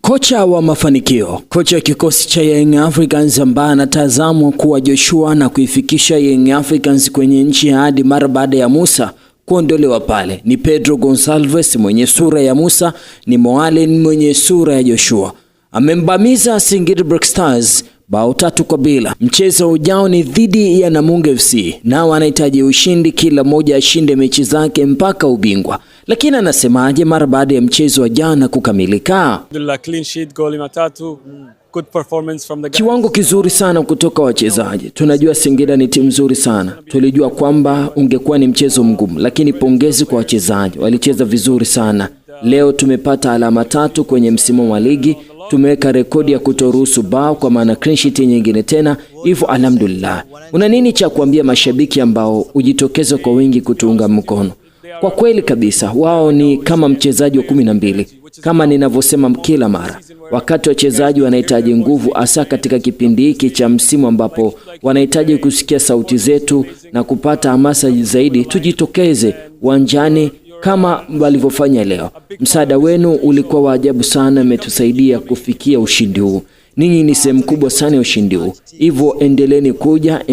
Kocha wa mafanikio, kocha wa kikosi cha Young Africans ambaye anatazamwa kuwa Joshua na kuifikisha Young Africans kwenye nchi ya ahadi mara baada ya Musa kuondolewa pale, ni Pedro Gonçalves mwenye sura ya Musa, ni Moalen mwenye sura ya Joshua. Amembamiza Singida Black Stars bao 3-0. Mchezo ujao ni dhidi ya Namungo FC. Nao anahitaji ushindi, kila moja ashinde mechi zake mpaka ubingwa. Lakini anasemaje mara baada ya mchezo wa jana kukamilika? Clean sheet, goli matatu, good performance from the guys. Kiwango kizuri sana kutoka wachezaji. Tunajua Singida ni timu nzuri sana. Tulijua kwamba ungekuwa ni mchezo mgumu, lakini pongezi kwa wachezaji. Walicheza vizuri sana. Leo tumepata alama 3 kwenye msimu wa ligi. Tumeweka rekodi ya kutoruhusu bao, kwa maana clean sheet nyingine tena. Hivyo alhamdulillah. Una nini cha kuambia mashabiki ambao ujitokeza kwa wingi kutuunga mkono? Kwa kweli kabisa, wao ni kama mchezaji wa 12. Kama ninavyosema kila mara, wakati wachezaji wanahitaji nguvu, hasa katika kipindi hiki cha msimu ambapo wanahitaji kusikia sauti zetu na kupata hamasa zaidi, tujitokeze uwanjani kama walivyofanya leo. Msaada wenu ulikuwa wa ajabu sana, umetusaidia kufikia ushindi huu. Ninyi ni sehemu kubwa sana ya ushindi huu. Hivyo endeleeni kuja,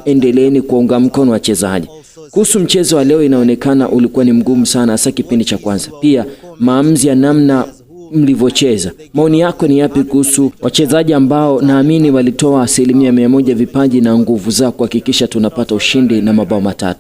endeleeni kuunga mkono wachezaji. Kuhusu mchezo wa leo, inaonekana ulikuwa ni mgumu sana, hasa kipindi cha kwanza. Pia maamuzi ya namna mlivyocheza. Maoni yako ni yapi kuhusu wachezaji ambao naamini walitoa 100% vipaji na nguvu zao kuhakikisha tunapata ushindi na mabao 3?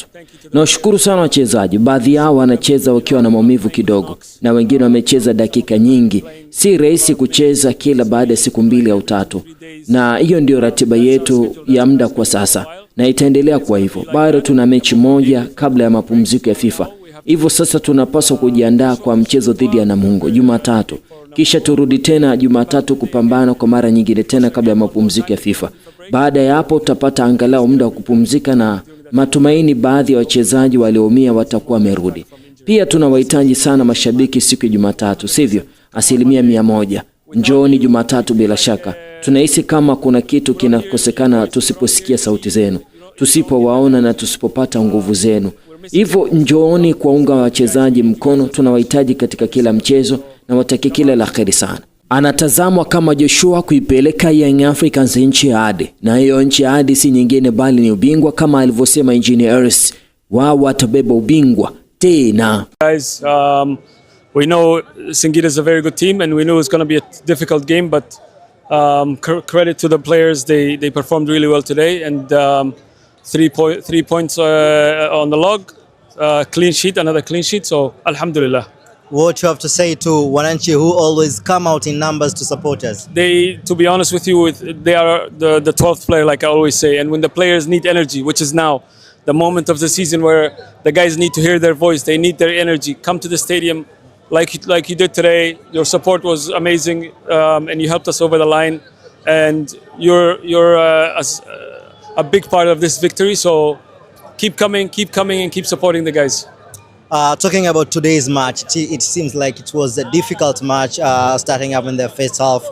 Nawashukuru sana wachezaji. Baadhi yao wanacheza wakiwa na maumivu kidogo na wengine wamecheza dakika nyingi. Si rahisi kucheza kila baada ya siku 2 au 3. Na hiyo ndio ratiba yetu ya muda kwa sasa, na itaendelea kwa hivyo. Bado tuna mechi moja kabla ya mapumziko ya FIFA. Hivyo sasa tunapaswa kujiandaa kwa mchezo dhidi ya Namungo Jumatatu. Kisha turudi tena Jumatatu kupambana kwa mara nyingine tena kabla ya mapumziko ya FIFA. Baada ya hapo tutapata angalau muda wa kupumzika, na matumaini baadhi ya wachezaji walioumia watakuwa wamerudi. Pia tunawahitaji sana mashabiki siku ya Jumatatu, sivyo? 100%. Njooni Jumatatu bila shaka. Tunahisi kama kuna kitu kinakosekana tusiposikia sauti zenu, tusipowaona na tusipopata nguvu zenu. Hivyo njooni kuunga wachezaji mkono, tunawahitaji katika kila mchezo, na wataki kila la kheri sana. Anatazamwa kama Joshua kuipeleka Young Africans nchi ya ahadi, na hiyo nchi ya ahadi si nyingine bali ni ubingwa, kama alivyosema Engineer Hersi. Wao watabeba ubingwa tena. Guys, we know Singida is a very good team and we knew it's going to be a difficult game, but credit to the players, they performed really well today, and 3 points on the log, clean sheet, another clean sheet, so alhamdulillah. What you have to say to Wananchi who always come out in numbers to support us? To be honest with you, they are the 12th player, like I always say, and when the players need energy, which is now the moment of the season where the guys need to hear their voice, they need their energy, come to the stadium like you did today. Your support was amazing, and you helped us over the line, and you're a big part of this victory, so keep coming and keep supporting the guys. Talking about today's match, it seems like it was a difficult match, starting up in the first half.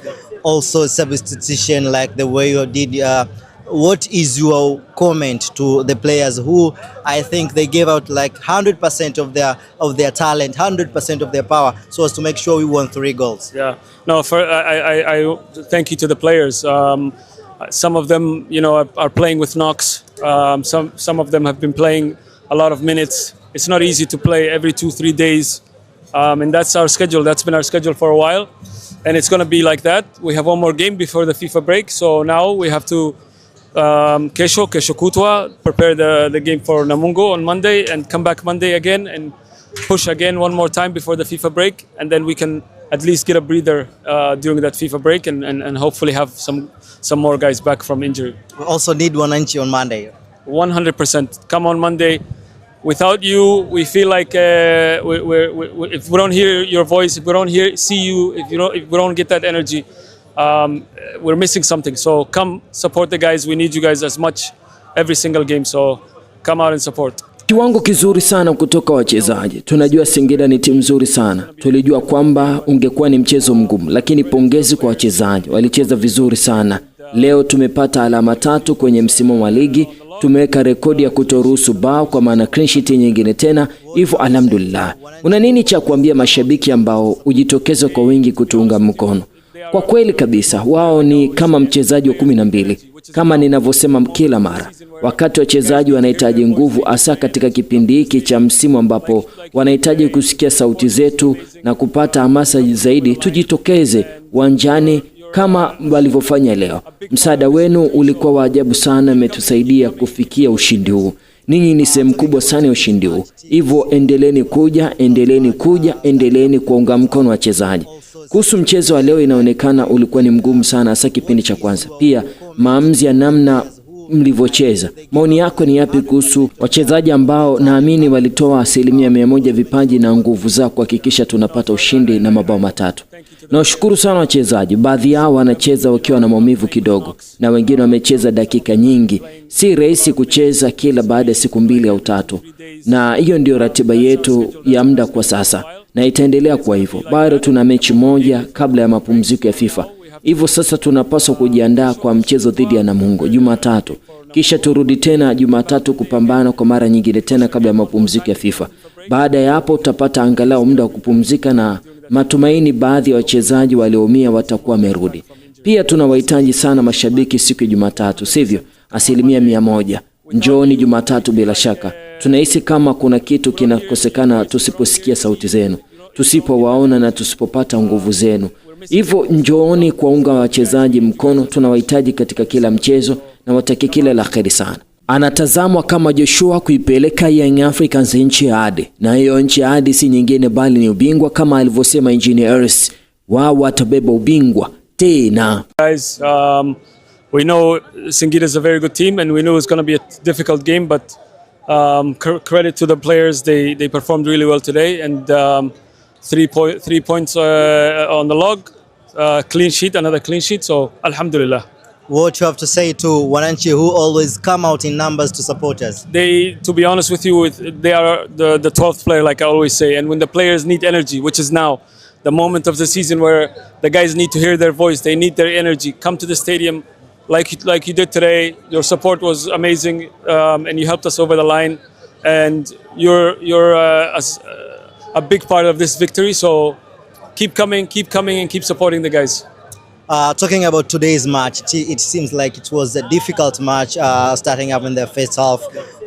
Also substitution, like the way you did. What is your comment to the players who I think they gave out like 100% of their talent, 100% of their power, so as to make sure we won 3 goals? Yeah, no, I thank you to the players. Some of them, are playing with knocks. Some of them have been playing a lot of minutes. It's not easy to play every 2-3 days, and that's our schedule. That's been our schedule for a while, and it's going to be like that. We have one more game before the FIFA break, so now we have to kesho kutwa prepare the game for Namungo on Monday, and come back Monday again and push again one more time before the FIFA break, and then we can at least get a breather during that FIFA break, and hopefully have some more guys back from injury. We also need Wananchi on Monday. 100%. Come on Monday. Without you, we feel like if we don't hear your voice, if we don't see you, if we don't get that energy, we're missing something. So come support the guys. We need you guys as much every single game. So come out and support. Kiwango kizuri sana kutoka wachezaji. Tunajua Singida ni timu nzuri sana. Tulijua kwamba ungekuwa ni mchezo mgumu, lakini pongezi kwa wachezaji. Walicheza vizuri sana. Leo tumepata alama 3 kwenye msimu wa ligi. tumeweka rekodi ya kutoruhusu bao, kwa maana clean sheet nyingine tena, hivyo alhamdulillah. Una nini cha kuambia mashabiki ambao hujitokeza kwa wingi kutuunga mkono? Kwa kweli kabisa, wao ni kama mchezaji wa 12. Kama ninavyosema kila mara, wakati wachezaji wanahitaji nguvu, hasa katika kipindi hiki cha msimu ambapo wanahitaji kusikia sauti zetu na kupata hamasa zaidi, tujitokeze uwanjani kama walivyofanya leo. Msaada wenu ulikuwa wa ajabu sana, umetusaidia kufikia ushindi huu. Ninyi ni sehemu kubwa sana ya ushindi huu. Hivyo endeleeni kuja, endeleeni kuunga mkono wachezaji. Kuhusu mchezo wa leo, inaonekana ulikuwa ni mgumu sana, hasa kipindi cha kwanza. Pia maamuzi ya namna mlivyocheza. Maoni yako ni yapi kuhusu wachezaji ambao naamini walitoa 100% vipaji na nguvu zao kuhakikisha tunapata ushindi na mabao matatu? Nawashukuru sana wachezaji. Baadhi yao wanacheza wakiwa na maumivu kidogo na wengine wamecheza dakika nyingi. Si rahisi kucheza kila baada ya siku 2 au 3, na hiyo ndio ratiba yetu ya muda kwa sasa, na itaendelea kwa hivyo. Bado tuna mechi moja kabla ya mapumziko ya FIFA. Hivyo sasa tunapaswa kujiandaa kwa mchezo dhidi ya Namungo Jumatatu. Kisha turudi tena Jumatatu kupambana kwa mara nyingine tena kabla ya mapumziko ya FIFA. Baada ya hapo tutapata angalau muda wa kupumzika, na matumaini baadhi ya wachezaji walioumia watakuwa wamerudi. Pia tunawahitaji sana mashabiki siku ya Jumatatu, sivyo? 100%. Njooni Jumatatu bila shaka. Tunahisi kama kuna kitu kinakosekana tusiposikia sauti zenu, tusipowaona na tusipopata nguvu zenu. Hivyo njooni kuwaunga wachezaji mkono, tunawahitaji katika kila mchezo, na wataki kila la kheri sana. Anatazamwa kama Joshua kuipeleka Young Africans nchi ya ahadi, na hiyo nchi ya ahadi si nyingine bali ni ubingwa, kama alivyosema Engineer Hersi. Wao watabeba ubingwa tena. Guys, we know Singida is a very good team, and we knew it was going to be a difficult game, but credit to the players, they performed really well today, and 3 points on the log, clean sheet, another clean sheet, so alhamdulillah. What you have to say to Wananchi who always come out in numbers to support us? They, to be honest with you, they are the 12th player, like I always say, and when the players need energy, which is now the moment of the season where the guys need to hear their voice, they need their energy, come to the stadium like you did today. Your support was amazing, and you helped us over the line, and you're a big part of this victory, so keep coming and keep supporting the guys. Talking about today's match, it seems like it was a difficult match, starting up in the first half.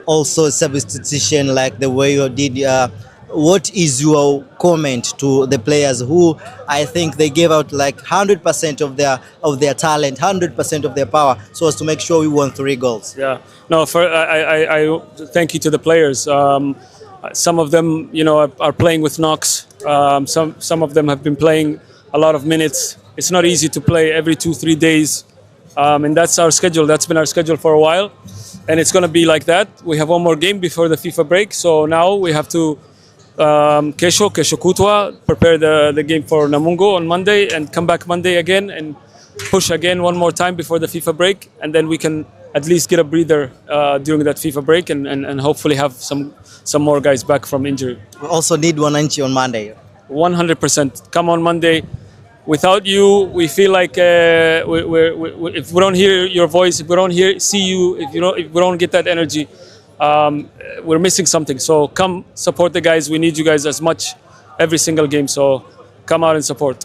Also substitution, like the way you did. What is your comment to the players who I think they gave out like 100% of their talent, 100% of their power, so as to make sure we won 3 goals? Yeah, no. I thank you to the players. Some of them, are playing with knocks. Some of them have been playing a lot of minutes. It's not easy to play every 2-3 days, and that's our schedule. That's been our schedule for a while, and it's going to be like that. We have one more game before the FIFA break, so now we have to kesho kutwa prepare the game for Namungo on Monday, and come back Monday again and push again one more time before the FIFA break, and then we can at least get a breather during that FIFA break, and hopefully have some more guys back from injury. We also need Wananchi on Monday. 100%. Come on Monday. Without you, we feel like if we don't hear your voice, if we don't see you, if we don't get that energy, we're missing something. So come support the guys. We need you guys as much every single game. So come out and support.